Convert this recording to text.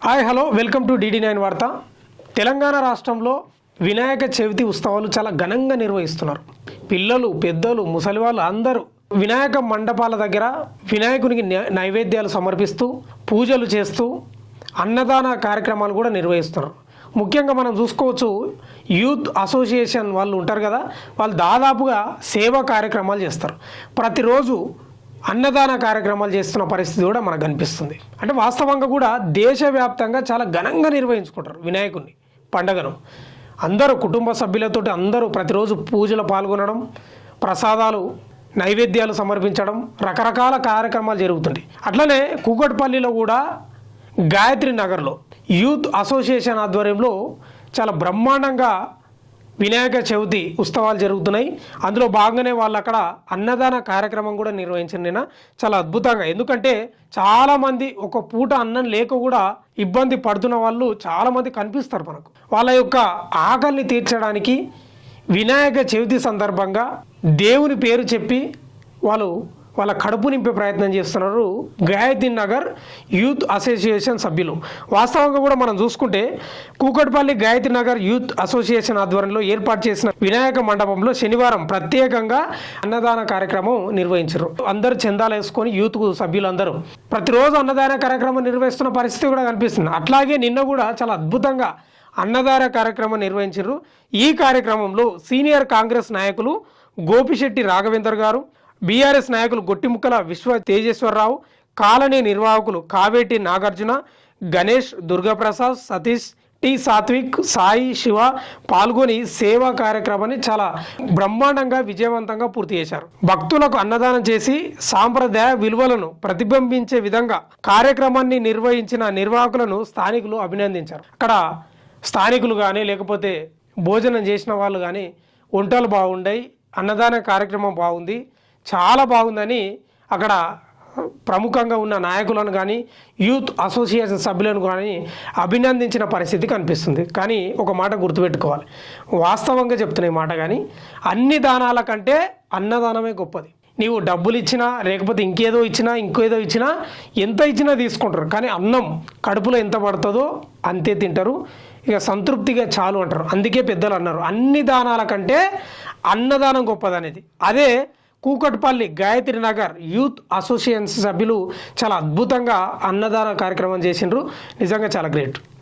Hi hello welcome to DD9 వార్త. తెలంగాణ రాష్ట్రంలో వినాయక చవితి ఉత్సవాలు చాలా ఘనంగా నిర్వహిస్తున్నారు. పిల్లలు, పెద్దలు, ముసలి వాళ్ళు అందరూ వినాయక మండపాల దగ్గర వినాయకునికి నైవేద్యాలు సమర్పిస్తూ పూజలు చేస్తూ అన్నదాన కార్యక్రమాలు కూడా నిర్వహిస్తున్నారు. ముఖ్యంగా మనం చూసుకోవచ్చు, యూత్ అసోసియేషన్ వాళ్ళు ఉంటారు కదా, వాళ్ళు దాదాపుగా సేవా కార్యక్రమాలు చేస్తారు. ప్రతిరోజు అన్నదాన కార్యక్రమాలు చేస్తున్న పరిస్థితి కూడా మనకు కనిపిస్తుంది. అంటే వాస్తవంగా కూడా దేశవ్యాప్తంగా చాలా ఘనంగా నిర్వహించుకుంటారు వినాయకుడిని పండగను. అందరూ కుటుంబ సభ్యులతో అందరూ ప్రతిరోజు పూజలు పాల్గొనడం, ప్రసాదాలు నైవేద్యాలు సమర్పించడం, రకరకాల కార్యక్రమాలు జరుగుతుంటాయి. అట్లనే కూకట్పల్లిలో కూడా గాయత్రి నగర్లో యూత్ అసోసియేషన్ ఆధ్వర్యంలో చాలా బ్రహ్మాండంగా వినాయక చవితి ఉత్సవాలు జరుగుతున్నాయి. అందులో భాగంగానే వాళ్ళు అక్కడ అన్నదాన కార్యక్రమం కూడా నిర్వహించారు నిన్న. చాలా అద్భుతంగా, ఎందుకంటే చాలామంది ఒక పూట అన్నం లేక కూడా ఇబ్బంది పడుతున్న వాళ్ళు చాలామంది కనిపిస్తారు మనకు. వాళ్ళ యొక్క ఆకలిని తీర్చడానికి వినాయక చవితి సందర్భంగా దేవుని పేరు చెప్పి వాళ్ళ కడుపు నింపే ప్రయత్నం చేస్తున్నారు గాయత్రి నగర్ యూత్ అసోసియేషన్ సభ్యులు. వాస్తవంగా కూడా మనం చూసుకుంటే కూకట్పల్లి గాయత్రి నగర్ యూత్ అసోసియేషన్ ఆధ్వర్యంలో ఏర్పాటు చేసిన వినాయక మండపంలో శనివారం ప్రత్యేకంగా అన్నదాన కార్యక్రమం నిర్వహించారు. అందరూ చందాలు వేసుకొని యూత్ సభ్యులు అందరూ ప్రతిరోజు అన్నదాన కార్యక్రమం నిర్వహిస్తున్న పరిస్థితి కూడా కనిపిస్తుంది. అట్లాగే నిన్న కూడా చాలా అద్భుతంగా అన్నదాన కార్యక్రమం నిర్వహించారు. ఈ కార్యక్రమంలో సీనియర్ కాంగ్రెస్ నాయకులు గోపిశెట్టి రాఘవేందర్ గారు, బీఆర్ఎస్ నాయకులు గొట్టిముక్కల విశ్వ తేజేశ్వరరావు, కాలనీ నిర్వాహకులు కావేటి నాగార్జున, గణేష్, దుర్గాప్రసాద్, సతీష్, టి సాత్విక్, సాయి, శివ పాల్గొని సేవా కార్యక్రమాన్ని చాలా బ్రహ్మాండంగా విజయవంతంగా పూర్తి చేశారు. భక్తులకు అన్నదానం చేసి సాంప్రదాయ విలువలను ప్రతిబింబించే విధంగా కార్యక్రమాన్ని నిర్వహించిన నిర్వాహకులను స్థానికులు అభినందించారు. అక్కడ స్థానికులు కానీ లేకపోతే భోజనం చేసిన వాళ్ళు కానీ వంటలు బాగుంటాయి, అన్నదాన కార్యక్రమం బాగుంది, చాలా బాగుందని అక్కడ ప్రముఖంగా ఉన్న నాయకులను కానీ యూత్ అసోసియేషన్ సభ్యులను కానీ అభినందించిన పరిస్థితి కనిపిస్తుంది. కానీ ఒక మాట గుర్తుపెట్టుకోవాలి, వాస్తవంగా చెప్తున్న మాట, కానీ అన్ని దానాల కంటే అన్నదానమే గొప్పది. నీవు డబ్బులు ఇచ్చినా లేకపోతే ఇంకేదో ఇచ్చినా ఎంత ఇచ్చినా తీసుకుంటారు, కానీ అన్నం కడుపులో ఎంత పడుతుందో అంతే తింటారు, ఇక సంతృప్తిగా చాలు అంటారు. అందుకే పెద్దలు అన్నారు, అన్ని దానాల కంటే అన్నదానం గొప్పదనేది. అదే కూకట్పల్లి గాయత్రి నగర్ యూత్ అసోసియేషన్ సభ్యులు చాలా అద్భుతంగా అన్నదాన కార్యక్రమం చేసిండ్రు. నిజంగా చాలా గ్రేట్.